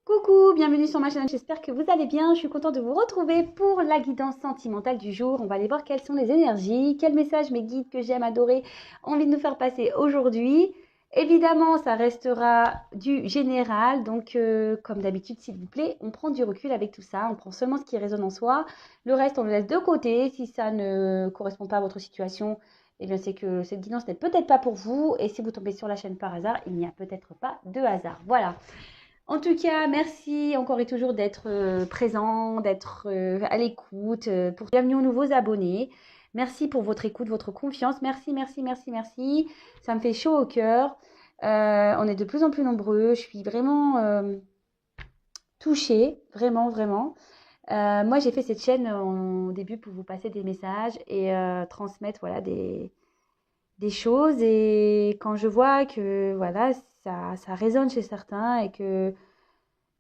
Coucou, bienvenue sur ma chaîne, j'espère que vous allez bien. Je suis contente de vous retrouver pour la guidance sentimentale du jour. On va aller voir quelles sont les énergies, quels messages mes guides que j'aime adorer ont envie de nous faire passer aujourd'hui. Évidemment, ça restera du général, donc comme d'habitude, s'il vous plaît, on prend du recul avec tout ça, on prend seulement ce qui résonne en soi. Le reste, on le laisse de côté. Si ça ne correspond pas à votre situation, eh bien, c'est que cette guidance n'est peut-être pas pour vous. Et si vous tombez sur la chaîne par hasard, il n'y a peut-être pas de hasard. Voilà. En tout cas, merci encore et toujours d'être présent, d'être à l'écoute. Bienvenue aux nouveaux abonnés. Merci pour votre écoute, votre confiance. Merci, merci, merci, merci. Ça me fait chaud au cœur. On est de plus en plus nombreux. Je suis vraiment touchée, vraiment, vraiment. Moi, j'ai fait cette chaîne au début pour vous passer des messages et transmettre voilà, des choses. Et quand je vois que voilà, ça résonne chez certains et que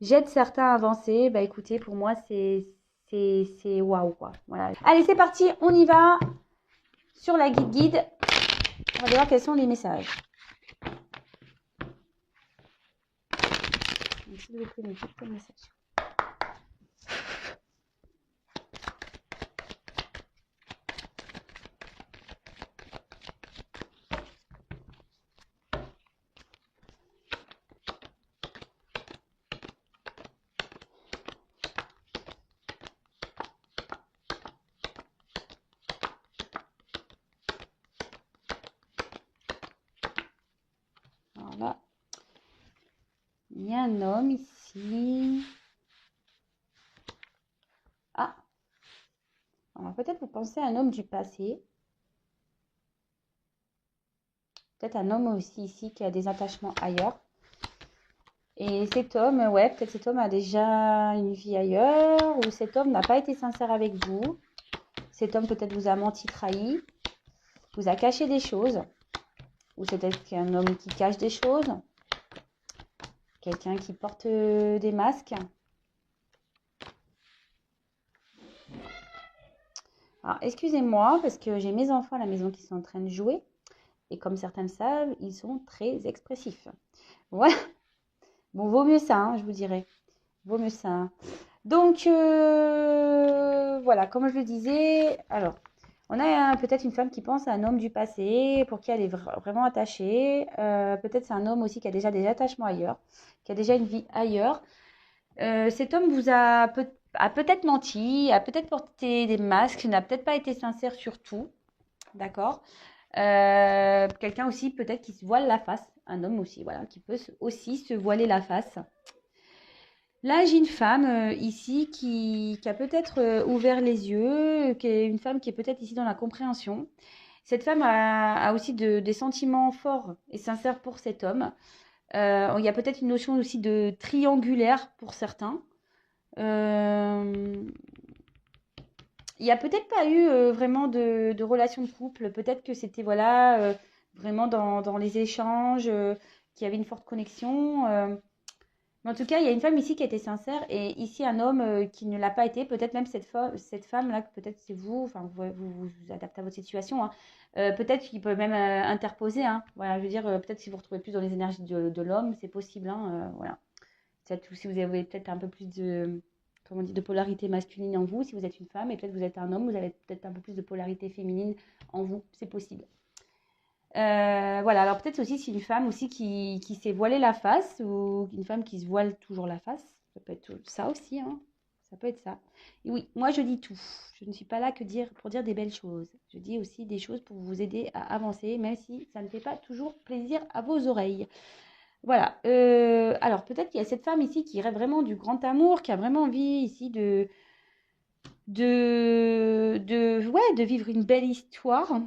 j'aide certains à avancer, bah écoutez, pour moi, c'est waouh, quoi. Voilà. Allez, c'est parti, on y va sur la guide. On va aller voir quels sont les messages. S'il vous plaît, mes petits messages. Voilà. Il y a un homme ici. Ah, alors peut-être vous pensez à un homme du passé. Peut-être un homme aussi ici qui a des attachements ailleurs. Et cet homme, ouais, peut-être cet homme a déjà une vie ailleurs, ou cet homme n'a pas été sincère avec vous. Cet homme peut-être vous a menti, trahi, vous a caché des choses, ou c'est peut-être un homme qui cache des choses, quelqu'un qui porte des masques. Alors, excusez-moi, parce que j'ai mes enfants à la maison qui sont en train de jouer, et comme certains le savent, ils sont très expressifs. Ouais, bon, vaut mieux ça, hein, je vous dirais. Vaut mieux ça, hein. Donc, voilà, comme je le disais, alors, on a peut-être une femme qui pense à un homme du passé, pour qui elle est vraiment attachée. Peut-être c'est un homme aussi qui a déjà des attachements ailleurs, qui a déjà une vie ailleurs. Cet homme vous a peut-être menti, a peut-être porté des masques, n'a peut-être pas été sincère sur tout, d'accord. Quelqu'un aussi peut-être qui se voile la face, un homme aussi, voilà, qui peut aussi se voiler la face. Là, j'ai une femme ici qui a peut-être ouvert les yeux, qui est une femme qui est peut-être ici dans la compréhension. Cette femme a aussi des sentiments forts et sincères pour cet homme. Il y a peut-être une notion aussi de triangulaire pour certains. Il n'y a peut-être pas eu vraiment de relation de couple. Peut-être que c'était voilà, vraiment dans les échanges, qu'il y avait une forte connexion. Mais en tout cas, il y a une femme ici qui a été sincère et ici un homme qui ne l'a pas été. Peut-être même cette femme-là, peut-être c'est vous, enfin vous adaptez à votre situation, hein. Peut-être qu'il peut même interposer, hein. Voilà, je veux dire, peut-être si vous retrouvez plus dans les énergies de l'homme, c'est possible, hein, voilà. Peut-être si vous avez peut-être un peu plus de, comment on dit, de polarité masculine en vous, si vous êtes une femme, et peut-être vous êtes un homme, vous avez peut-être un peu plus de polarité féminine en vous, c'est possible. Voilà, alors peut-être aussi si une femme aussi qui s'est voilée la face, ou une femme qui se voile toujours la face, ça peut être ça aussi, hein. Ça peut être ça. Et oui, moi je dis tout. Je ne suis pas là pour dire des belles choses. Je dis aussi des choses pour vous aider à avancer, même si ça ne fait pas toujours plaisir à vos oreilles. Voilà. Alors peut-être qu'il y a cette femme ici qui rêve vraiment du grand amour, qui a vraiment envie ici de vivre une belle histoire.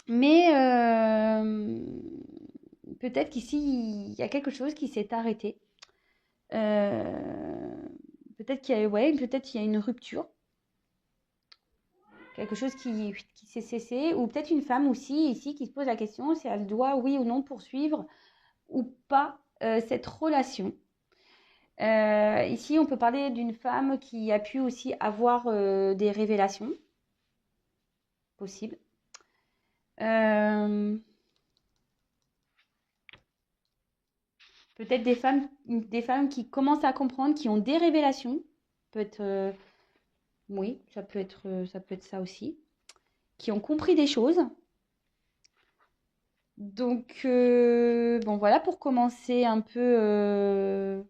Mais peut-être qu'ici, il y a quelque chose qui s'est arrêté. Euh, peut-être qu'il y a, ouais, peut-être qu'il y a une rupture, quelque chose qui s'est cessé, ou peut-être une femme aussi ici qui se pose la question si elle doit, oui ou non, poursuivre ou pas cette relation. Ici, on peut parler d'une femme qui a pu aussi avoir des révélations possibles. Euh, Peut-être des femmes qui commencent à comprendre, qui ont des révélations. Peut être, oui, ça peut être ça aussi. Qui ont compris des choses. Donc, bon, voilà pour commencer un peu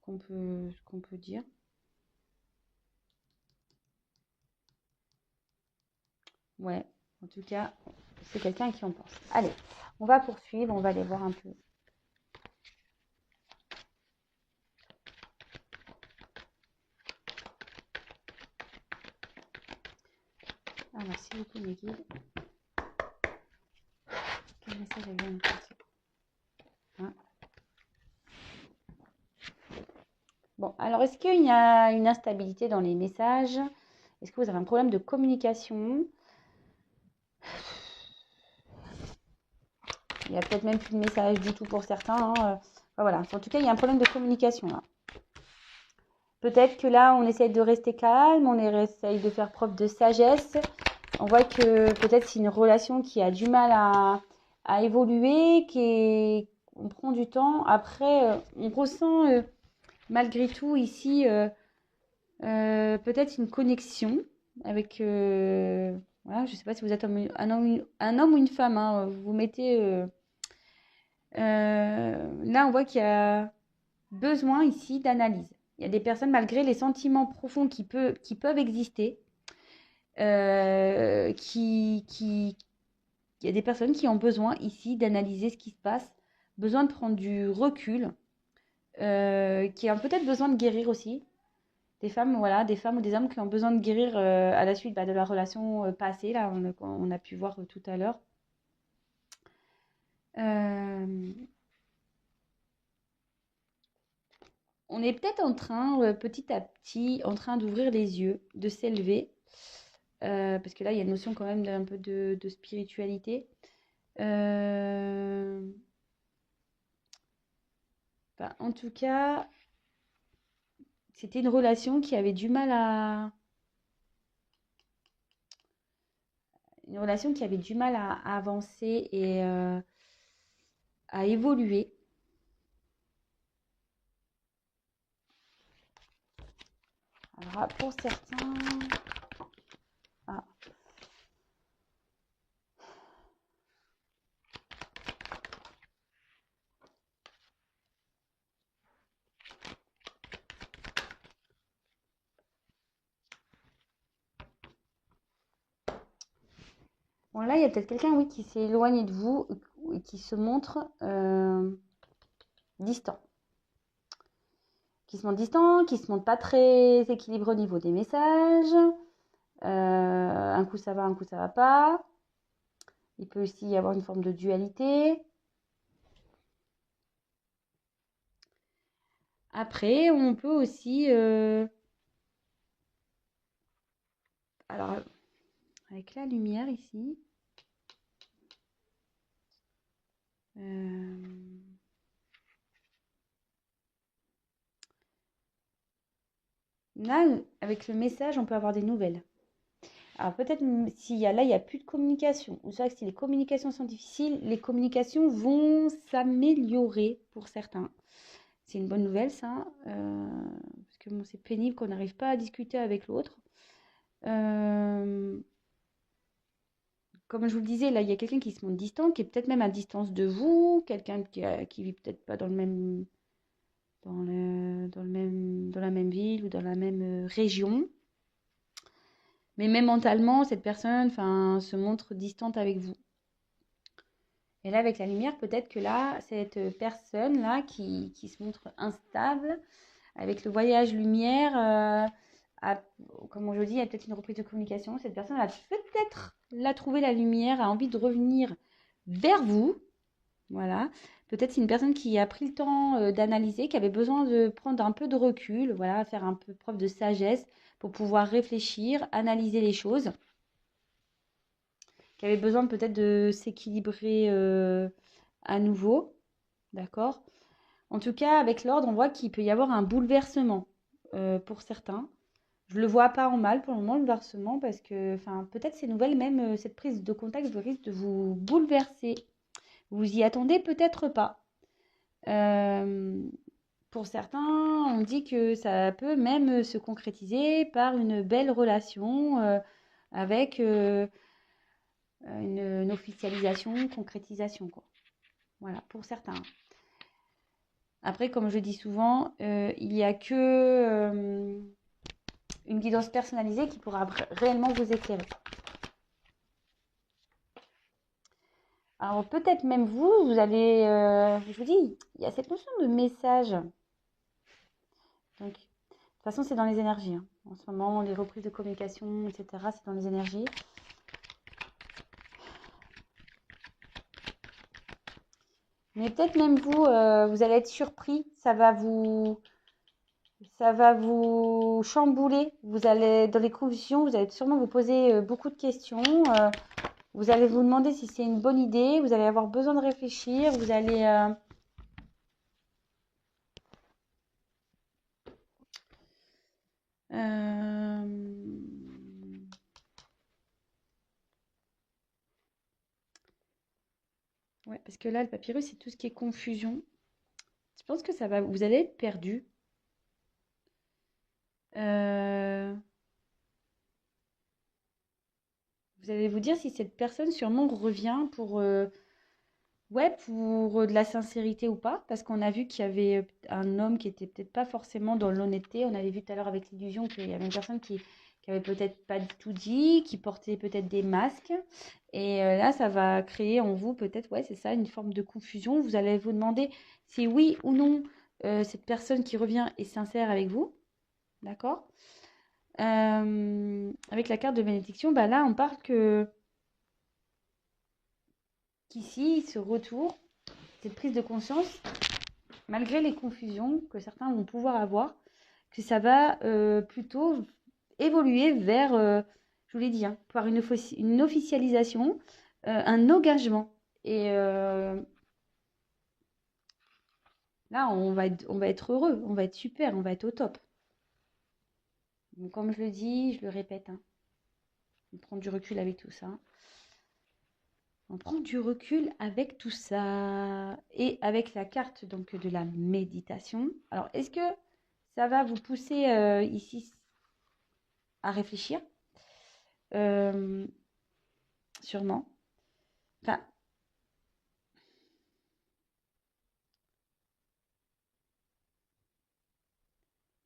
ce qu'on peut dire. Ouais, en tout cas, c'est quelqu'un à qui on pense. Allez, on va poursuivre, on va aller voir un peu. Ah, merci beaucoup, mes guides. Quel message elle vient me passer? Hein. Bon, alors est-ce qu'il y a une instabilité dans les messages? Est-ce que vous avez un problème de communication? Il n'y a peut-être même plus de message du tout pour certains. Hein. Enfin, voilà. En tout cas, il y a un problème de communication là. Peut-être que là, on essaye de rester calme, on essaye de faire preuve de sagesse. On voit que peut-être c'est une relation qui a du mal à évoluer, on prend du temps. Après, on ressent malgré tout ici peut-être une connexion avec... voilà, je ne sais pas si vous êtes un homme ou une femme. Hein, vous mettez... là, on voit qu'il y a besoin ici d'analyse. Il y a des personnes, malgré les sentiments profonds qui peuvent exister, il y a des personnes qui ont besoin ici d'analyser ce qui se passe, besoin de prendre du recul, qui ont peut-être besoin de guérir aussi. Des femmes, voilà, des femmes ou des hommes qui ont besoin de guérir à la suite de la relation passée, là, on a pu voir tout à l'heure. On est peut-être en train, petit à petit, en train d'ouvrir les yeux, de s'élever. Parce que là, il y a une notion quand même d'un peu de spiritualité. En tout cas, c'était une relation qui avait du mal à... Une relation qui avait du mal à avancer et à évoluer. Alors, pour certains... Ah. Bon, là, il y a peut-être quelqu'un, oui, qui s'est éloigné de vous et qui se montre distant. Qui se montre distant, qui se montre pas très équilibré au niveau des messages. Un coup ça va, un coup ça va pas. Il peut aussi y avoir une forme de dualité. Après, on peut aussi... alors, avec la lumière ici... là, avec le message, on peut avoir des nouvelles. Alors peut-être s'il y a là, il n'y a plus de communication. Ou soit si les communications sont difficiles, les communications vont s'améliorer pour certains. C'est une bonne nouvelle, ça. Parce que bon, c'est pénible qu'on n'arrive pas à discuter avec l'autre. Comme je vous le disais, là, il y a quelqu'un qui se montre distant, qui est peut-être même à distance de vous, quelqu'un qui vit peut-être pas dans le même, dans la même ville ou dans la même région. Mais même mentalement, cette personne, se montre distante avec vous. Et là, avec la lumière, peut-être que là, cette personne-là qui se montre instable, avec le voyage lumière, comme je dis, il y a peut-être une reprise de communication. Cette personne a peut-être trouvé la lumière, a envie de revenir vers vous. Voilà. Peut-être c'est une personne qui a pris le temps d'analyser, qui avait besoin de prendre un peu de recul, voilà, faire un peu preuve de sagesse pour pouvoir réfléchir, analyser les choses, qui avait besoin peut-être de s'équilibrer à nouveau. D'accord? En tout cas, avec l'ordre, on voit qu'il peut y avoir un bouleversement pour certains. Je ne le vois pas en mal pour le moment, le bouleversement, parce que peut-être ces nouvelles, même cette prise de contact risque de vous bouleverser. Vous y attendez peut-être pas. Euh, pour certains, on dit que ça peut même se concrétiser par une belle relation avec une officialisation, concrétisation, quoi. Voilà, pour certains. Après, comme je dis souvent, il n'y a que une guidance personnalisée qui pourra réellement vous éclairer. Alors peut-être même vous allez, je vous dis, il y a cette notion de message. Donc, de toute façon, c'est dans les énergies. Hein. En ce moment, les reprises de communication, etc., c'est dans les énergies. Mais peut-être même vous, vous allez être surpris. Ça va vous chambouler. Vous allez, dans les confusions, vous allez sûrement vous poser beaucoup de questions. Vous allez vous demander si c'est une bonne idée. Vous allez avoir besoin de réfléchir. Vous allez... Ouais, parce que là, le papyrus, c'est tout ce qui est confusion. Je pense que ça va... Vous allez être perdu. Vous allez vous dire si cette personne sûrement revient pour... Ouais, pour de la sincérité ou pas, parce qu'on a vu qu'il y avait un homme qui était peut-être pas forcément dans l'honnêteté. On avait vu tout à l'heure avec l'illusion qu'il y avait une personne qui avait peut-être pas du tout dit, qui portait peut-être des masques. Et là, ça va créer en vous peut-être, ouais, c'est ça, une forme de confusion. Vous allez vous demander si oui ou non cette personne qui revient est sincère avec vous. D'accord? Avec la carte de bénédiction, bah là, on parle que qu'ici, ce retour, cette prise de conscience, malgré les confusions que certains vont pouvoir avoir, que ça va plutôt évoluer vers, je vous l'ai dit, hein, par une officialisation, un engagement. Et là, on va être heureux, on va être super, on va être au top. Donc, comme je le dis, je le répète, hein, on prend du recul avec tout ça. On prend du recul avec tout ça. Et avec la carte donc, de la méditation. Alors, est-ce que ça va vous pousser ici à réfléchir? Sûrement. Enfin,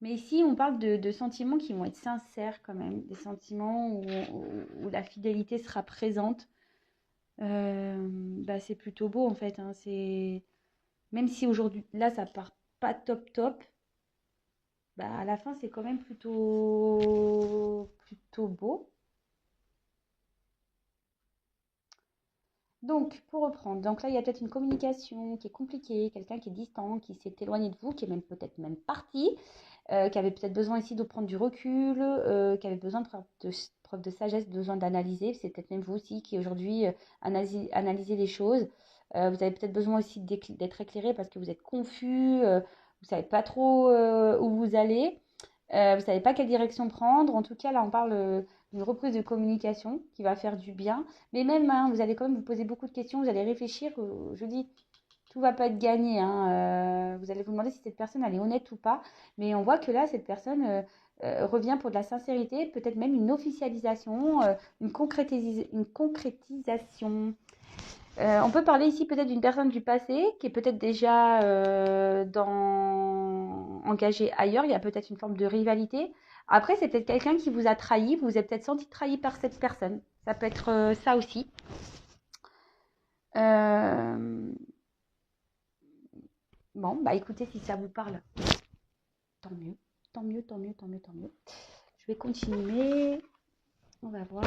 mais ici, on parle de sentiments qui vont être sincères quand même. Des sentiments où la fidélité sera présente. Bah, c'est plutôt beau en fait. Hein. Même si aujourd'hui, là, ça part pas top top. Bah, à la fin, c'est quand même plutôt beau. Donc, pour reprendre, donc là, il y a peut-être une communication qui est compliquée, quelqu'un qui est distant, qui s'est éloigné de vous, qui est même peut-être même parti, qui avait peut-être besoin ici de prendre du recul, qui avait besoin de preuve de sagesse, besoin d'analyser. C'est peut-être même vous aussi qui aujourd'hui analysez les choses. Vous avez peut-être besoin aussi d'être éclairé parce que vous êtes confus, vous ne savez pas trop où vous allez, vous ne savez pas quelle direction prendre. En tout cas, là, on parle d'une reprise de communication qui va faire du bien. Mais même, hein, vous allez quand même vous poser beaucoup de questions, vous allez réfléchir. Je dis, tout va pas être gagné. Hein. Vous allez vous demander si cette personne elle est honnête ou pas. Mais on voit que là, cette personne revient pour de la sincérité, peut-être même une officialisation, une concrétisation. On peut parler ici peut-être d'une personne du passé qui est peut-être déjà engagée ailleurs. Il y a peut-être une forme de rivalité. Après, c'est peut-être quelqu'un qui vous a trahi. Vous vous êtes peut-être senti trahi par cette personne. Ça peut être ça aussi. Euh, Bon, bah écoutez, si ça vous parle, tant mieux. Tant mieux, tant mieux, tant mieux, tant mieux. Je vais continuer. On va voir.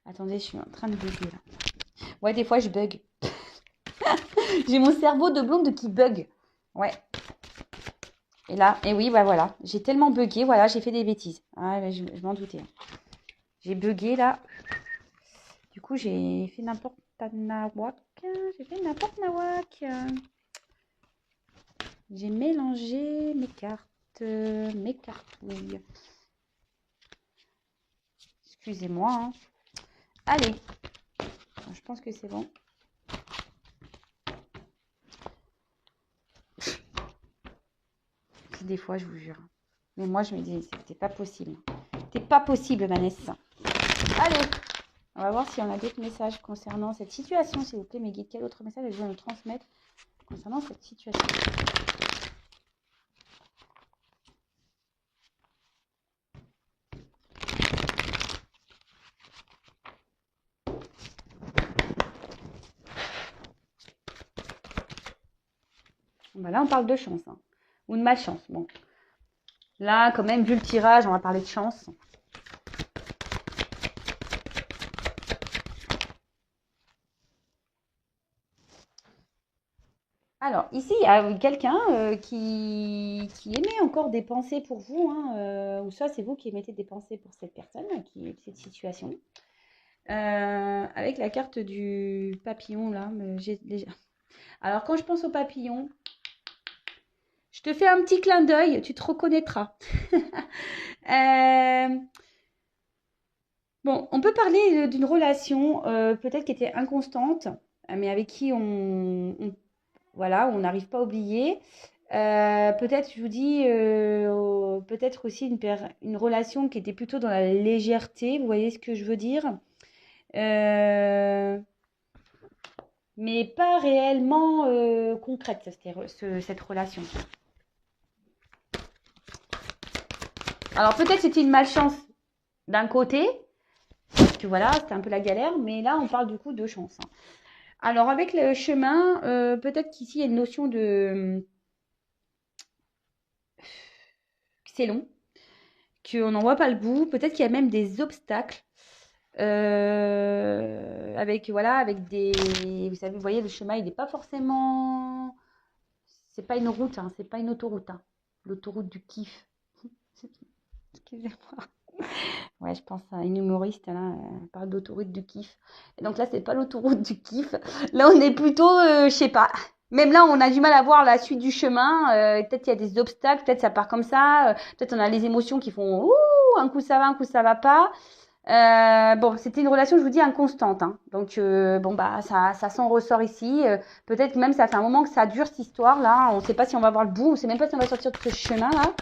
Attendez, je suis en train de bugger là. Ouais, des fois je bug. J'ai mon cerveau de blonde qui bug. Ouais. Et là, et oui, bah voilà. J'ai tellement bugué, voilà, j'ai fait des bêtises. Ah, bah, je m'en doutais. J'ai bugué là. Du coup, j'ai fait n'importe nawak. J'ai fait n'importe nawak. J'ai mélangé mes cartes, mes cartouilles. Excusez-moi, hein. Allez, je pense que c'est bon. Des fois, je vous jure. Mais moi, je me dis, c'était pas possible. C'était pas possible, Vanessa. Allez, on va voir si on a d'autres messages concernant cette situation, s'il vous plaît, mes guides. Quel autre message je vais me transmettre concernant cette situation? Ben là, on parle de chance, hein, ou de malchance. Bon, là, quand même, vu le tirage, on va parler de chance. Alors, ici, il y a quelqu'un qui émet encore des pensées pour vous, hein, ou soit c'est vous qui émettez des pensées pour cette personne, qui est cette situation. Avec la carte du papillon, là, j'ai déjà... Alors, quand je pense au papillon, je te fais un petit clin d'œil, tu te reconnaîtras. Bon, on peut parler d'une relation peut-être qui était inconstante, mais avec qui voilà, on n'arrive pas à oublier. Peut-être, je vous dis, peut-être aussi une relation qui était plutôt dans la légèreté, vous voyez ce que je veux dire? Mais pas réellement concrète, cette relation. Alors peut-être c'était une malchance d'un côté, parce que voilà, c'était un peu la galère, mais là on parle du coup de chance, hein. Alors avec le chemin, peut-être qu'ici il y a une notion de... c'est long, qu'on n'en voit pas le bout, peut-être qu'il y a même des obstacles. Avec voilà, avec des, vous savez, vous voyez, le chemin il n'est pas forcément, c'est pas une route, hein, c'est pas une autoroute, hein. L'autoroute du kiff. Excusez-moi. Ouais, je pense à une humoriste, là, elle parle d'autoroute du kiff. Et donc là, c'est pas l'autoroute du kiff. Là, on est plutôt, je sais pas. Même là, on a du mal à voir la suite du chemin. Peut-être il y a des obstacles, peut-être ça part comme ça. Peut-être on a les émotions qui font ouh, un coup ça va, un coup ça va pas. Bon, c'était une relation, je vous dis, inconstante, hein. Donc, bon, bah, ça s'en ressort ici. Peut-être même ça fait un moment que ça dure cette histoire-là. On ne sait pas si on va voir le bout. On ne sait même pas si on va sortir de ce chemin-là.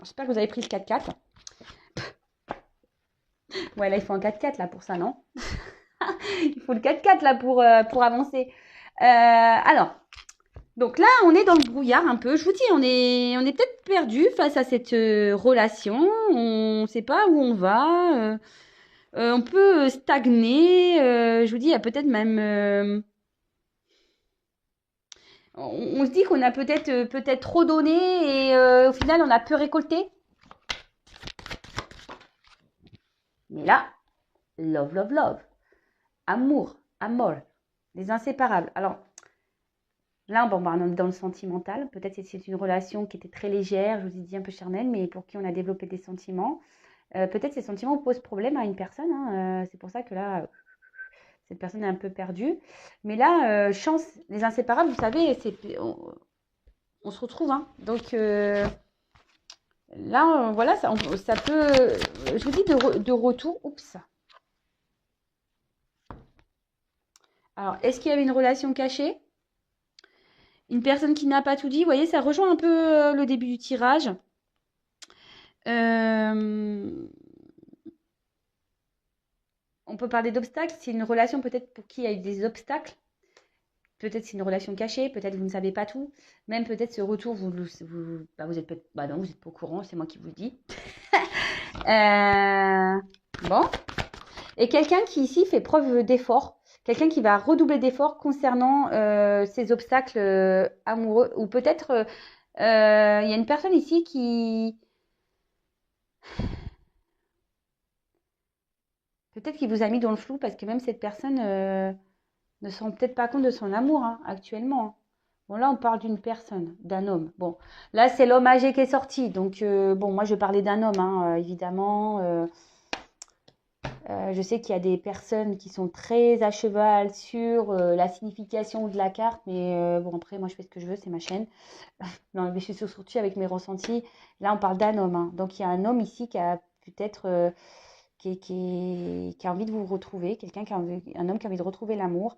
J'espère que vous avez pris le 4x4. Ouais, là, il faut un 4x4 là pour ça, non? Il faut le 4x4 là pour avancer. Alors, donc là, on est dans le brouillard un peu. Je vous dis, on est peut-être perdu face à cette relation. On ne sait pas où on va. On peut stagner. Je vous dis, il y a peut-être même... on se dit qu'on a peut-être trop donné et au final, on a peu récolté. Mais là, love, love, love. Amour, amour. Les inséparables. Alors, là, bon, bah, on est dans le sentimental. Peut-être que c'est une relation qui était très légère, je vous ai dit un peu charnelle, mais pour qui on a développé des sentiments. Peut-être ces sentiments posent problème à une personne, hein. C'est pour ça que là, cette personne est un peu perdue. Mais là, chance, les inséparables, vous savez, on se retrouve, hein. Donc là, voilà, ça peut, je vous dis, de retour. Oups. Alors, est-ce qu'il y avait une relation cachée? Une personne qui n'a pas tout dit, vous voyez, ça rejoint un peu le début du tirage. On peut parler d'obstacles. C'est une relation peut-être pour qui il y a eu des obstacles. Peut-être c'est une relation cachée, peut-être vous ne savez pas tout. Même peut-être ce retour, vous êtes peut-être, non, vous n'êtes pas au courant, c'est moi qui vous le dis. Bon. Et quelqu'un qui ici fait preuve d'effort. Quelqu'un qui va redoubler d'efforts concernant ces obstacles amoureux. Ou peut-être il y a une personne ici qui... Peut-être qu'il vous a mis dans le flou parce que même cette personne ne se rend peut-être pas compte de son amour, hein, actuellement, hein. Bon, là, on parle d'une personne, d'un homme. Bon, là, c'est l'homme âgé qui est sorti. Donc, bon, moi, je parlais d'un homme, hein, évidemment. Je sais qu'il y a des personnes qui sont très à cheval sur la signification de la carte, mais bon, après, moi, je fais ce que je veux, c'est ma chaîne. Non, mais je suis surtout avec mes ressentis. Là, on parle d'un homme, hein. Donc, il y a un homme ici qui a peut-être qui a envie de vous retrouver, quelqu'un qui a un homme qui a envie de retrouver l'amour,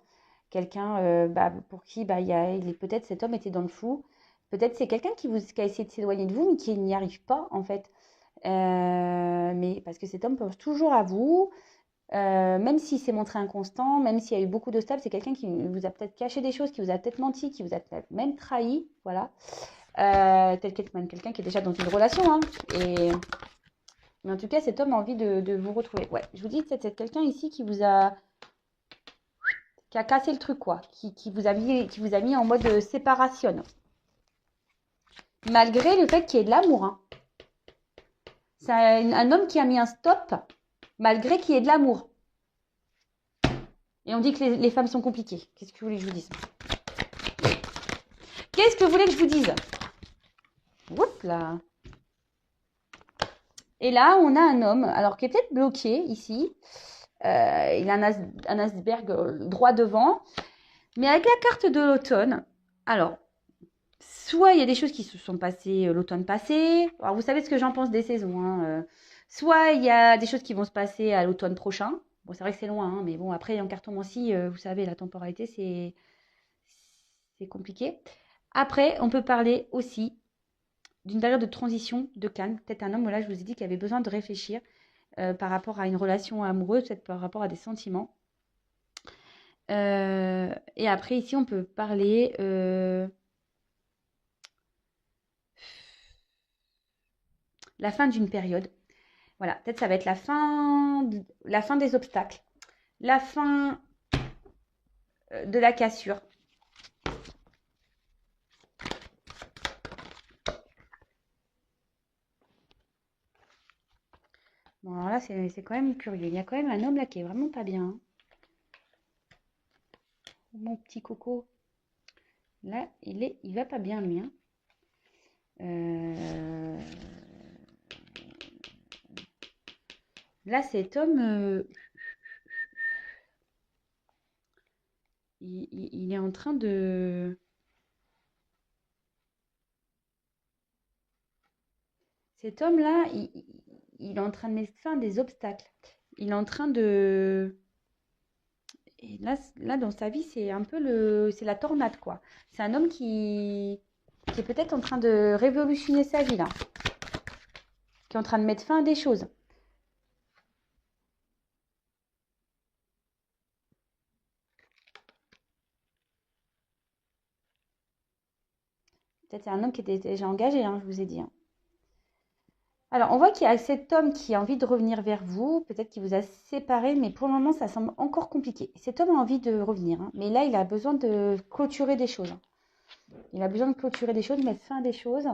quelqu'un pour qui peut-être cet homme était dans le flou. Peut-être c'est quelqu'un qui a essayé de s'éloigner de vous, mais qui n'y arrive pas, en fait. Mais parce que cet homme pense toujours à vous, même s'il s'est montré inconstant, même s'il y a eu beaucoup d'obstacles, c'est quelqu'un qui vous a peut-être caché des choses, qui vous a peut-être menti, qui vous a peut-être même trahi, voilà. Peut-être même quelqu'un qui est déjà dans une relation, hein. Mais en tout cas, cet homme a envie de vous retrouver. Ouais, je vous dis, c'est quelqu'un ici qui a cassé le truc, quoi, qui vous a mis en mode séparation. Malgré le fait qu'il y ait de l'amour, hein. C'est un homme qui a mis un stop, malgré qu'il y ait de l'amour. Et on dit que les femmes sont compliquées. Qu'est-ce que vous voulez que je vous dise? Qu'est-ce que vous voulez que je vous dise? Oups là. Et là, on a un homme, alors qui est peut-être bloqué ici. Il a un iceberg droit devant. Mais avec la carte de l'automne, alors, soit il y a des choses qui se sont passées l'automne passé. Alors, vous savez ce que j'en pense des saisons, hein. Soit il y a des choses qui vont se passer à l'automne prochain. Bon, c'est vrai que c'est loin, hein, mais bon, après, en cartomancie, vous savez, la temporalité, c'est compliqué. Après, on peut parler aussi d'une période de transition, de calme. Peut-être un homme, là, je vous ai dit, qui avait besoin de réfléchir par rapport à une relation amoureuse, peut-être par rapport à des sentiments. Et après, ici, on peut parler la fin d'une période. Voilà, peut-être ça va être la fin des obstacles, la fin de la cassure. Bon, alors là, c'est quand même curieux. Il y a quand même un homme là qui est vraiment pas bien, hein. Mon petit coco, là, il va pas bien, lui, hein. Là, cet homme, il est en train de... Cet homme-là, il est en train de mettre fin à des obstacles. Il est en train de... Et là, dans sa vie, c'est un peu c'est la tornade, quoi. C'est un homme qui est peut-être en train de révolutionner sa vie, là. Qui est en train de mettre fin à des choses. Peut-être c'est un homme qui était déjà engagé, hein, je vous ai dit, hein. Alors, on voit qu'il y a cet homme qui a envie de revenir vers vous. Peut-être qu'il vous a séparé, mais pour le moment, ça semble encore compliqué. Cet homme a envie de revenir, hein, mais là, il a besoin de clôturer des choses, hein. Il a besoin de clôturer des choses, mettre fin à des choses.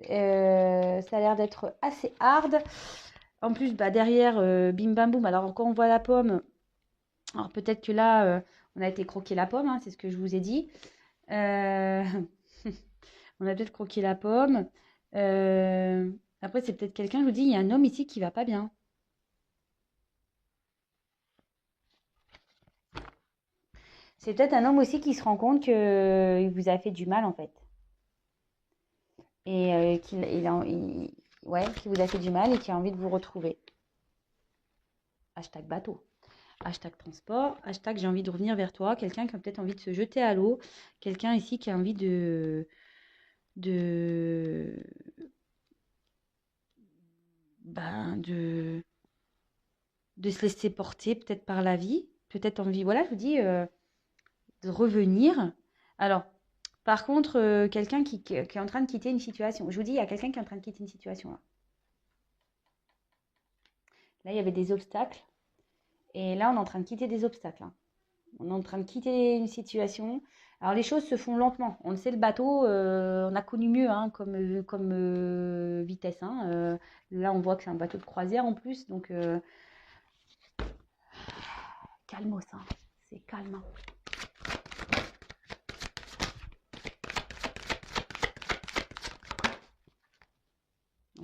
Ça a l'air d'être assez hard. En plus, bah, derrière, bim bam boum. Alors, quand on voit la pomme, alors peut-être que là, on a été croquer la pomme, hein, c'est ce que je vous ai dit. Euh, on a peut-être croqué la pomme. Après, c'est peut-être quelqu'un, je vous dis, il y a un homme ici qui va pas bien. C'est peut-être un homme aussi qui se rend compte qu'il vous a fait du mal, en fait. Et ouais, qui vous a fait du mal et qui a envie de vous retrouver. Hashtag bateau. Hashtag transport, hashtag j'ai envie de revenir vers toi, quelqu'un qui a peut-être envie de se jeter à l'eau, quelqu'un ici qui a envie de, ben, de se laisser porter peut-être par la vie, peut-être envie, voilà, je vous dis, de revenir. Alors, par contre, quelqu'un qui est en train de quitter une situation. Je vous dis, il y a quelqu'un qui est en train de quitter une situation là. Là, il y avait des obstacles. Et là, on est en train de quitter des obstacles, hein. On est en train de quitter une situation. Alors les choses se font lentement. On le sait, le bateau, on a connu mieux, hein, comme vitesse, hein. Là, on voit que c'est un bateau de croisière en plus. Donc, calmos, hein. C'est calme, hein.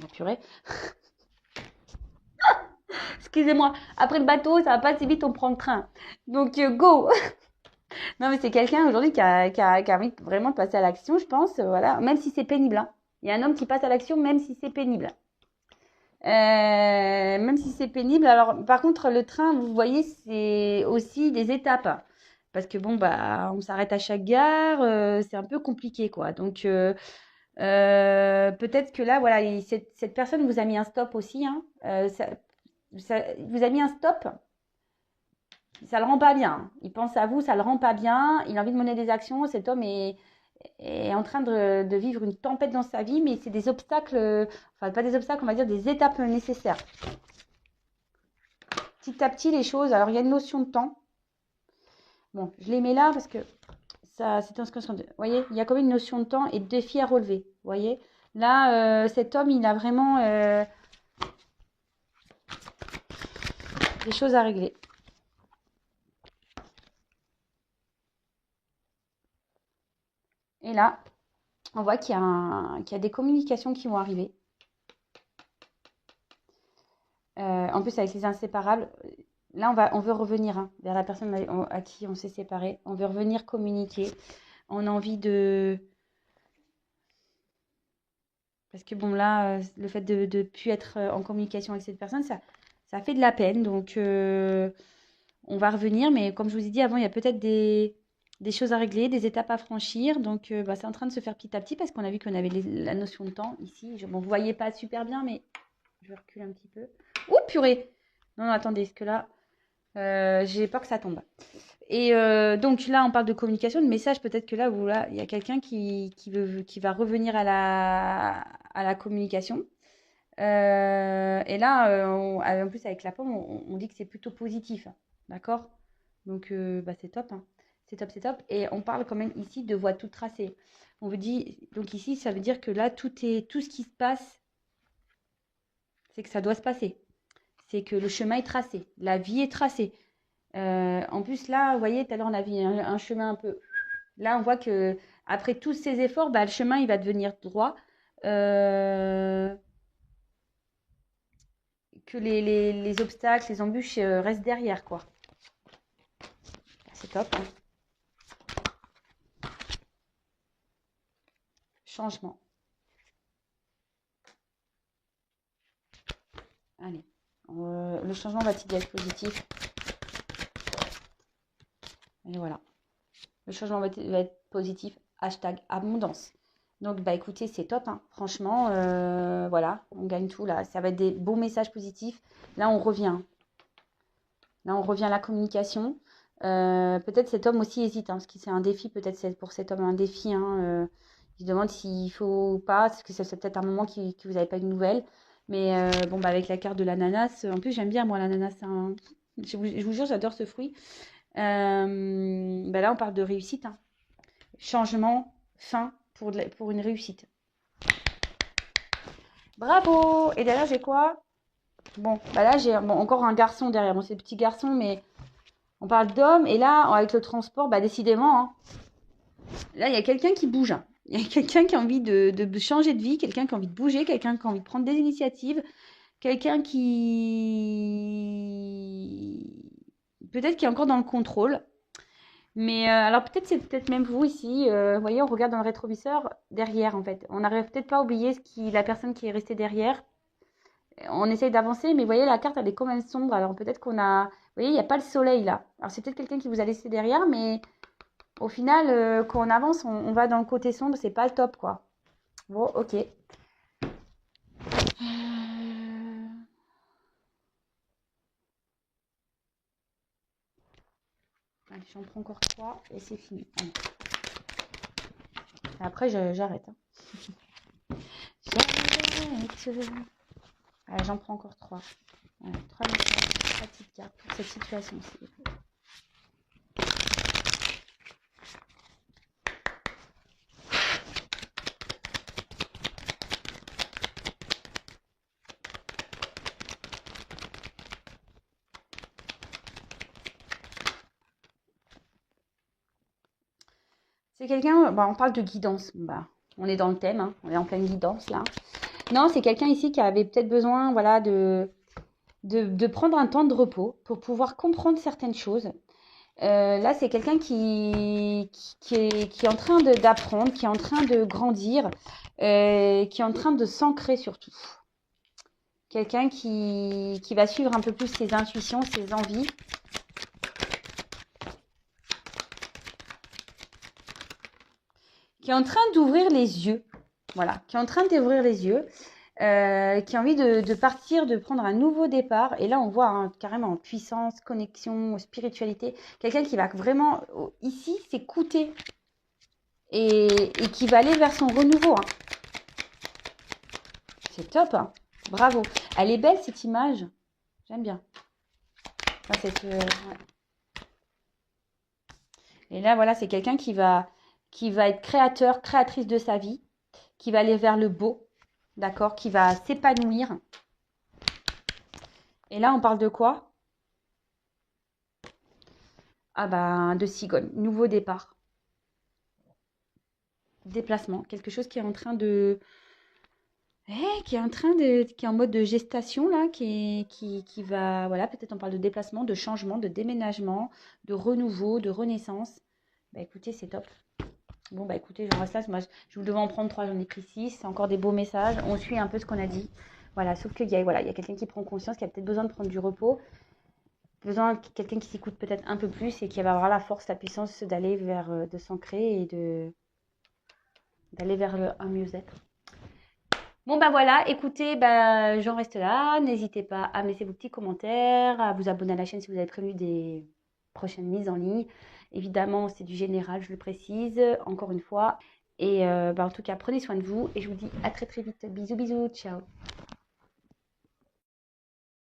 Oh, purée. Excusez-moi, après le bateau, ça va pas si vite, on prend le train. Donc, go. Non, mais c'est quelqu'un aujourd'hui qui a envie vraiment de passer à l'action, je pense. Voilà, même si c'est pénible, hein. Il y a un homme qui passe à l'action, même si c'est pénible. Même si c'est pénible. Alors, par contre, le train, vous voyez, c'est aussi des étapes. Parce que bon, bah, on s'arrête à chaque gare, c'est un peu compliqué, quoi. Donc, peut-être que là, voilà, cette personne vous a mis un stop aussi, hein. Vous a mis un stop. Ça le rend pas bien, hein. Il pense à vous, ça le rend pas bien. Il a envie de mener des actions. Cet homme est en train de vivre une tempête dans sa vie, mais c'est des obstacles, enfin pas des obstacles, on va dire des étapes nécessaires. Petit à petit, les choses. Alors, il y a une notion de temps. Bon, je les mets là parce que ça, c'est ce que vous voyez, il y a quand même une notion de temps et de défis à relever. Vous voyez, là, cet homme, il a vraiment des choses à régler. Et là, on voit qu'il y a des communications qui vont arriver. En plus, avec les inséparables, là, on veut revenir, hein, vers la personne à qui on s'est séparé. On veut revenir communiquer. On a envie de... Parce que bon, là, le fait de ne plus être en communication avec cette personne, ça fait de la peine. Donc, on va revenir. Mais comme je vous ai dit avant, il y a peut-être des choses à régler, des étapes à franchir. Donc, bah, c'est en train de se faire petit à petit parce qu'on a vu qu'on avait la notion de temps ici. Bon, vous ne voyez pas super bien, mais je recule un petit peu. Ouh, purée! Non, non, attendez, parce que là, j'ai peur que ça tombe. Et donc là, on parle de communication, de message. Peut-être que là, il y a quelqu'un qui va revenir à la communication. Et là, en plus, avec la pomme, on dit que c'est plutôt positif. D'accord? Donc, bah, c'est top, hein. C'est top, c'est top. Et on parle quand même ici de voie toute tracée. On vous dit, donc ici, ça veut dire que là, tout ce qui se passe, c'est que ça doit se passer. C'est que le chemin est tracé. La vie est tracée. En plus, là, vous voyez, tout à l'heure, on a vu un chemin un peu. Là, on voit que après tous ces efforts, bah, le chemin, il va devenir droit. Que les obstacles, les embûches restent derrière, quoi. C'est top, hein. Changement. Allez. Le changement va-t-il être positif? Et voilà. Le changement va être positif. Hashtag abondance. Donc, bah écoutez, c'est top, hein. Franchement, voilà, on gagne tout là. Ça va être des beaux messages positifs. Là, on revient. Là, on revient à la communication. Peut-être cet homme aussi hésite, hein, parce que c'est un défi. Peut-être c'est pour cet homme un défi, hein. Il se demande s'il faut ou pas, parce que c'est peut-être un moment que vous n'avez pas de nouvelles. Mais bon, bah, avec la carte de l'ananas, en plus, j'aime bien, moi, l'ananas, hein. Je vous jure, j'adore ce fruit. Bah là, on parle de réussite, hein. Changement, fin pour une réussite. Bravo! Et derrière, j'ai quoi? Bon, bah là, j'ai encore un garçon derrière. Bon, c'est le petit garçon, mais on parle d'homme. Et là, avec le transport, bah décidément, hein, là, il y a quelqu'un qui bouge, hein. Il y a quelqu'un qui a envie de changer de vie, quelqu'un qui a envie de bouger, quelqu'un qui a envie de prendre des initiatives, quelqu'un qui... Peut-être qui est encore dans le contrôle. Mais alors peut-être c'est peut-être même vous ici. Vous voyez, on regarde dans le rétroviseur derrière, en fait. On n'arrive peut-être pas à oublier la personne qui est restée derrière. On essaye d'avancer, mais vous voyez, la carte, elle est quand même sombre. Alors peut-être qu'on a... Vous voyez, il n'y a pas le soleil là. Alors c'est peut-être quelqu'un qui vous a laissé derrière, mais au final, quand on avance, on va dans le côté sombre. C'est pas le top, quoi. Bon, ok. Allez, j'en prends encore 3 et c'est fini. Allez. Après, j'arrête, hein. J'arrête. Allez, j'en prends encore 3. Voilà, 3 petites cartes pour cette situation-ci. C'est quelqu'un, bah, on parle de guidance. Bah, on est dans le thème, hein, on est en pleine guidance là. Non, c'est quelqu'un ici qui avait peut-être besoin, voilà, de prendre un temps de repos pour pouvoir comprendre certaines choses. Là, c'est quelqu'un qui est en train d'apprendre, qui est en train de grandir, qui est en train de s'ancrer surtout. Quelqu'un qui va suivre un peu plus ses intuitions, ses envies. Qui est en train d'ouvrir les yeux. Voilà, qui est en train d'ouvrir les yeux. Qui a envie de partir, de prendre un nouveau départ. Et là, on voit hein, carrément puissance, connexion, spiritualité. Quelqu'un qui va vraiment, ici, s'écouter et qui va aller vers son renouveau. Hein. C'est top. Hein. Bravo. Elle est belle, cette image. J'aime bien. Enfin, ouais. Et là, voilà, c'est quelqu'un qui va être créateur, créatrice de sa vie, qui va aller vers le beau, d'accord, qui va s'épanouir. Et là, on parle de quoi? Ah bah, de cigogne, nouveau départ, déplacement, quelque chose qui est en train de... qui est en mode de gestation, là, qui va... Voilà, peut-être on parle de déplacement, de changement, de déménagement, de renouveau, de renaissance. Bah écoutez, c'est top. Bon, bah écoutez, j'en reste là. Moi, je devais en prendre 3, j'en ai pris 6. C'est encore des beaux messages. On suit un peu ce qu'on a dit. Voilà, sauf qu'il y a, voilà, il y a quelqu'un qui prend conscience, qui a peut-être besoin de prendre du repos, besoin de quelqu'un qui s'écoute peut-être un peu plus et qui va avoir la force, la puissance d'aller vers, de s'ancrer et d'aller vers un mieux-être. Bon, bah voilà, écoutez, bah, j'en reste là. N'hésitez pas à me laisser vos petits commentaires, à vous abonner à la chaîne si vous avez prévu des prochaines mises en ligne. Évidemment, c'est du général, je le précise, encore une fois. Et bah, en tout cas, prenez soin de vous et je vous dis à très très vite. Bisous, bisous, ciao.